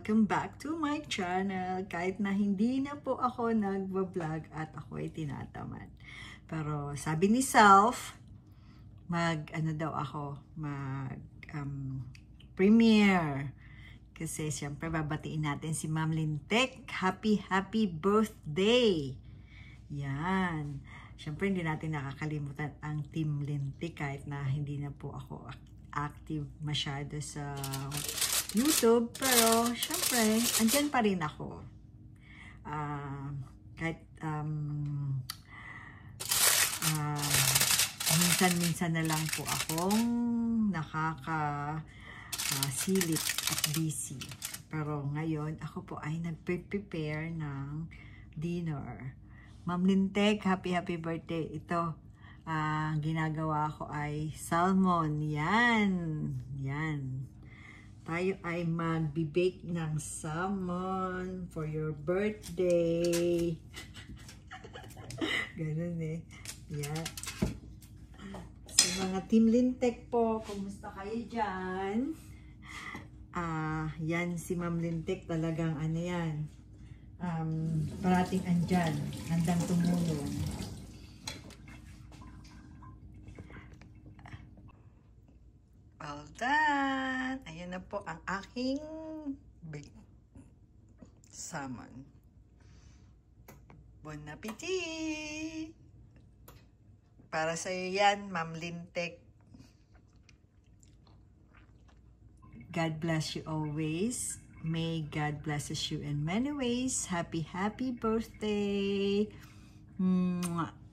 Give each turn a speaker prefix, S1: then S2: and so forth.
S1: welcome back to my channel. Kahit na hindi na po ako nagva-vlog at ako ay tinatamad. Pero sabi ni Self, premiere. Kasi siyempre babatiin natin si Ma'am Lintek. Happy birthday! Yan. Siyempre hindi natin nakakalimutan ang Team Lintek kahit na hindi na po ako active masyado sa YouTube. Pero siyempre, andyan pa rin ako. Kahit minsan-minsan na lang po akong silip at busy. Pero ngayon, ako po ay nagpe-prepare ng dinner. Ma'am Lintek, happy birthday. Ito, ginagawa ko ay salmon. Yan. Tayo ay magbe-bake ng salmon for your birthday. Ganun eh. Yan. Sa mga Team Lintek po, kumusta kayo dyan? Yan si Ma'am Lintek talagang yan. Parating andyan. Handang tumulong. Well done! Ayan na po ang aking baked salmon. Bon appetit! Para sa iyo yan, Ma'am Lintek. God bless you always. May God blesses you in many ways. Happy birthday! Mwah.